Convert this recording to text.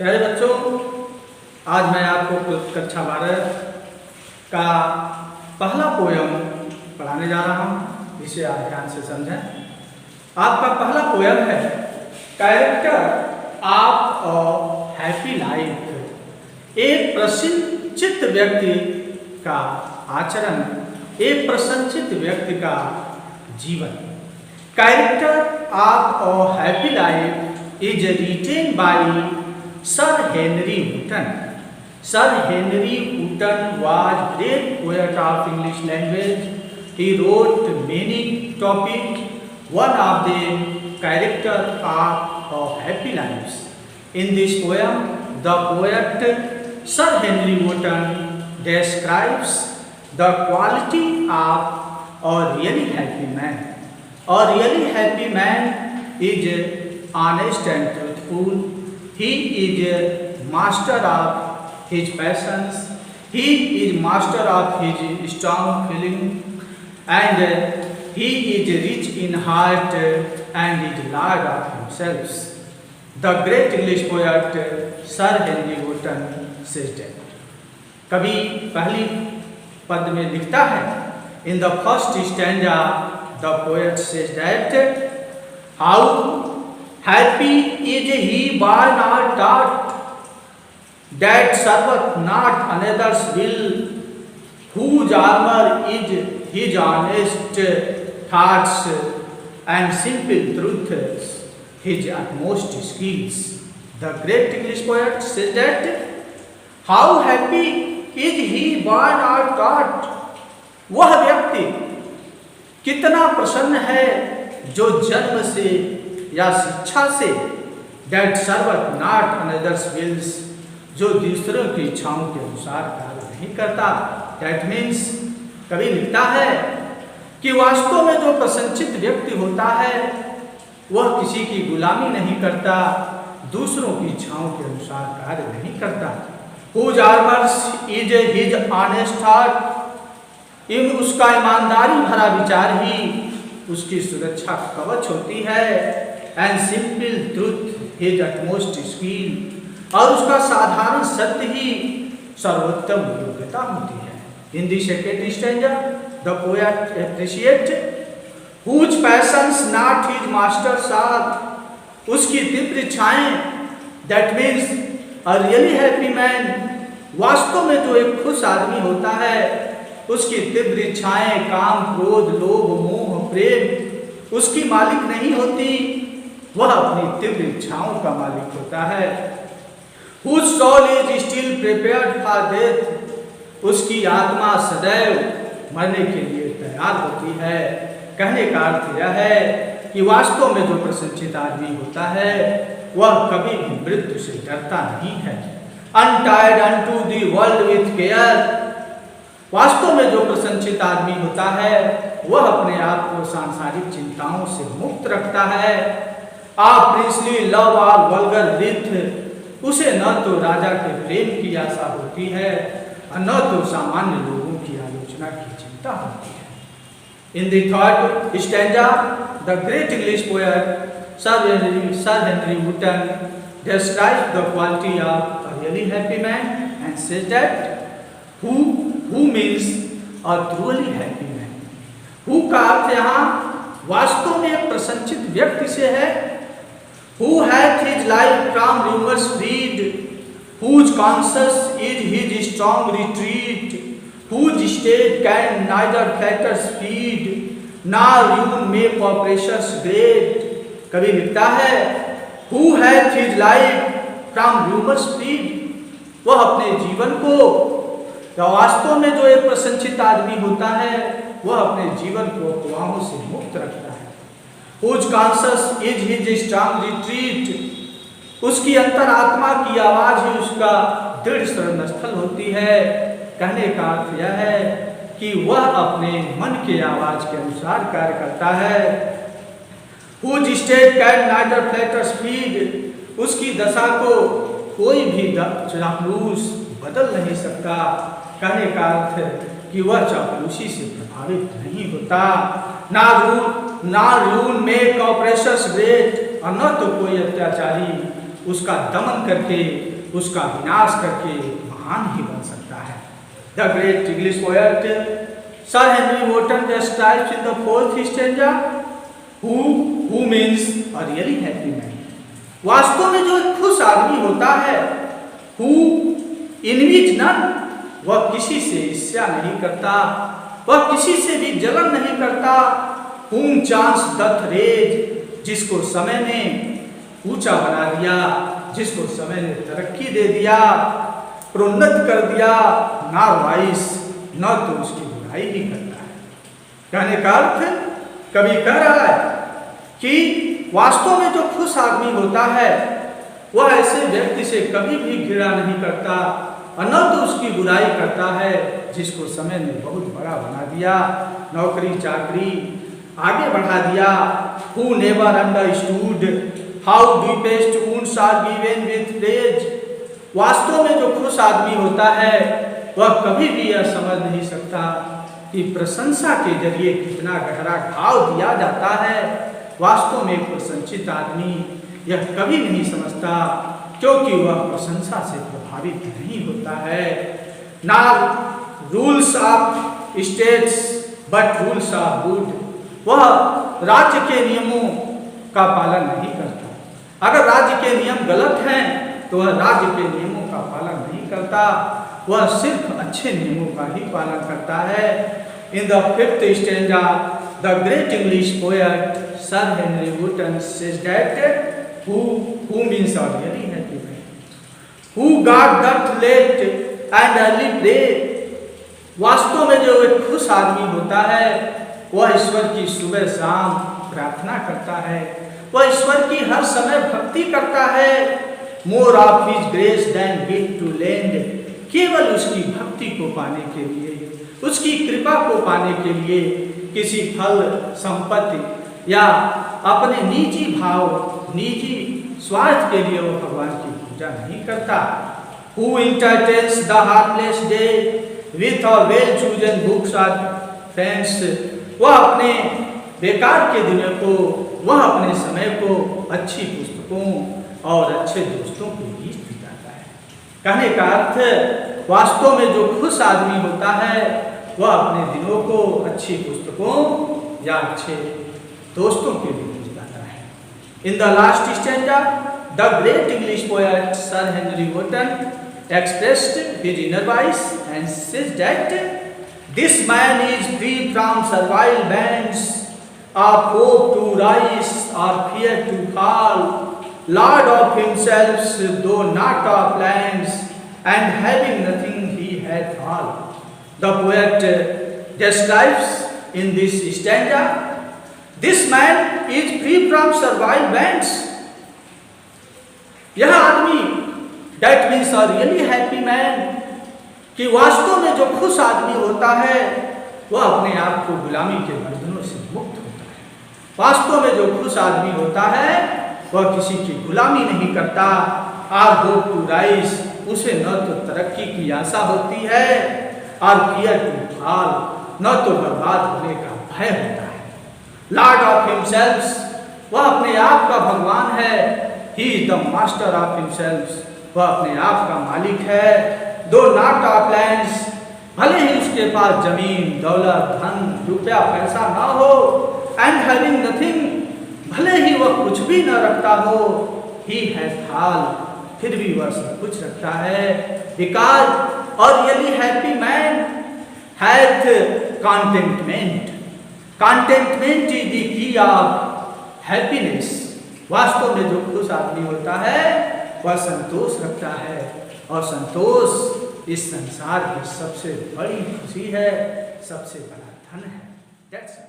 प्यारे बच्चों, आज मैं आपको कक्षा 12 का पहला पोयम पढ़ाने जा रहा हूँ। इसे आप ध्यान से समझें। आपका पहला पोयम है character of a happy life. एक प्रसन्नचित्त व्यक्ति का आचरण, एक प्रसन्नचित्त व्यक्ति का जीवन। Character of a happy life is written by Sir Henry Wotton. Sir Henry Wotton was great poet of English language. He wrote many topics. One of them, character of happy lives. In this poem, the poet Sir Henry Wotton describes the quality of a really happy man. A really happy man is honest and truthful. He is a master of his passions. He is master of his strong feeling, and he is rich in heart and is lord of himself. The great English poet Sir Henry Wotton says that. कवि पहली पद में लिखता है, in the first stanza the poet says that how happy is he by not taught, that serveth not another's will, whose armor is his honest thoughts and simple truths, his utmost skills. The great English poet says that how happy is he by not taught. वह व्यक्ति कितना प्रसन्न है जो जन्म से या शिक्षा से, that serveth not another's wills, जो दूसरों की इच्छाओं के अनुसार कार्य नहीं करता। That means कवि लिखता है कि वास्तव में जो प्रसन्नचित्त व्यक्ति होता है वह किसी की गुलामी नहीं करता, दूसरों की इच्छाओं के अनुसार कार्य नहीं करता। Whose armor is his honest thought, उसका ईमानदारी भरा विचार ही उसकी सुरक्षा कवच होती है। And simple truth his utmost skill, और उसका साधारण सत्य ही सर्वोत्तम योग्यता होती है। In the second stanza the poet appreciate whose passions not his masters are, उसकी तीव्र इच्छाएं, that means a really happy man, वास्तव में जो एक खुश आदमी होता है उसकी तीव्र इच्छाएं, काम, क्रोध, लोभ, मोह, प्रेम उसकी मालिक नहीं होती, वह अपनी तीव्र इच्छाओं का मालिक होता है। Whose soul is still prepared for death, उसकी आत्मा सदैव मरने के लिए तैयार होती है। कहने का अर्थ यह है कि वास्तव में जो प्रसन्नचित्त आदमी होता है वह कभी भी मृत्यु से डरता नहीं है। Untied unto the world with care, वास्तव में जो प्रसन्नचित्त आदमी होता है वह अपने आप को सांसारिक चिंताओं से मुक्त रखता है। आप प्रिंसली लव और वल्गर ब्रीथ, उसे न तो राजा के प्रेम की आशा होती है और न तो सामान्य लोगों की आलोचना की चिंता होती है। In the third stanza the great English poet sir Henry Vuitton describes the quality of a really happy man and says that who means a truly happy man. Who का अर्थ यहाँ वास्तव में एक प्रसन्नचित्त व्यक्ति से है। Who hath his life from rumors freed, whose conscience is his strong retreat, whose state can neither flatters feed, nor ruin make oppressors great. कवि लिखता है Who hath his life from rumors freed, वह अपने जीवन को, वास्तव में जो एक प्रसन्नचित्त आदमी होता है वह अपने जीवन को अफवाहों से मुक्त रखता है। Whose conscience is his strong retreat, उसकी अंतरात्मा की आवाज ही उसका दृढ़ शरण स्थल होती है। कहने का अर्थ यह है कि वह अपने मन के आवाज के अनुसार कार्य करता है। Whose state can neither flatters feed, उसकी दशा को कोई भी चापलूस बदल नहीं सकता। कहने का अर्थ है कि वह चापलूसी से प्रभावित नहीं होता। ना रूल मेक ऑपरेशंस ग्रेट, और न तो कोई अत्याचारी उसका दमन करके, उसका विनाश करके महान ही बन सकता है। The great English poet sir Henry Wotton describes in the 4th stanza who means a really happy man। वास्तव में जो एक खुश आदमी होता है, who envies none, वह किसी से ईर्ष्या नहीं करता, वह किसी से भी जलन नहीं करता। whom chance doth raise, जिसको समय ने ऊंचा बना दिया, जिसको समय ने तरक्की दे दिया, प्रोन्नत कर दिया, ना वाइस न तो उसकी बुराई ही करता है। कहने का अर्थ कवि कह रहा है कि वास्तव में जो खुश आदमी होता है वह ऐसे व्यक्ति से कभी भी घृणा नहीं करता और न तो उसकी बुराई करता है जिसको समय ने बहुत बड़ा बना दिया, नौकरी चाकरी आगे बढ़ा दिया। Who never understood how deepest wounds are given with praise। वास्तव में जो खुश आदमी होता है वह कभी भी यह समझ नहीं सकता कि प्रशंसा के जरिए कितना गहरा घाव दिया जाता है। वास्तव में प्रशंसित आदमी यह कभी नहीं समझता क्योंकि वह प्रशंसा से प्रभावित नहीं होता है। ना rules of states but rules of good. वह राज्य के नियमों का पालन नहीं करता। अगर राज्य के नियम गलत हैं तो वह राज्य के नियमों का पालन नहीं करता, वह सिर्फ अच्छे नियमों का ही पालन करता है। In the 5th stanza the great English poet sir Henry Wotton says that who means a really happy man who God doth late and early pray। वास्तव में जो एक खुश आदमी होता है वह ईश्वर की सुबह शाम प्रार्थना करता है, वह ईश्वर की हर समय भक्ति करता है। More of his grace than give to land. केवल उसकी भक्ति को पाने के लिए, उसकी कृपा को पाने के लिए किसी फल संपत्ति या अपने निजी भाव, निजी स्वार्थ के लिए वह भगवान की पूजा नहीं करता। Who entertains the heartless day with a well chosen books or friends। वह अपने बेकार के दिनों को, वह अपने समय को अच्छी पुस्तकों और अच्छे दोस्तों के बीच बिताता है। कहने का अर्थ वास्तव में जो खुश आदमी होता है वह अपने दिनों को अच्छी पुस्तकों या अच्छे दोस्तों के बीच बिताता है। In the last stanza the great English poet sir Henry Wotton expressed his inner voice and says that this man is free from servile bands of hope to rise or fear to fall, lord of himself though not of lands, and having nothing he had all। The poet describes in this stanza this man is free from servile bands। यह आदमी That means a really happy man कि वास्तव में जो खुश आदमी होता है वह अपने आप को गुलामी के बंधनों से मुक्त होता है। वास्तव में जो खुश आदमी होता है वह किसी की गुलामी नहीं करता। और होप टू राइज, उसे न तो तरक्की की आशा होती है और फियर टू फॉल, न तो बर्बाद होने का भय होता है। लॉर्ड ऑफ हिमसेल्फ, वह अपने आप का भगवान है। He is the master of himself, वह अपने आप का मालिक है। दो नॉट ऑफ लैंड्स, भले ही उसके पास जमीन दौलत धन रुपया पैसा ना हो, एंड हैविंग नथिंग, भले ही वह कुछ भी न रखता हो, ही हैथ ऑल, फिर भी वह सब कुछ रखता है। बिकॉज और really happy man hath contentment. Contentment is the key of happiness. वास्तव में जो खुश आदमी होता है वह संतोष रखता है, और संतोष इस संसार की सबसे बड़ी खुशी है, सबसे बड़ा धन है। That's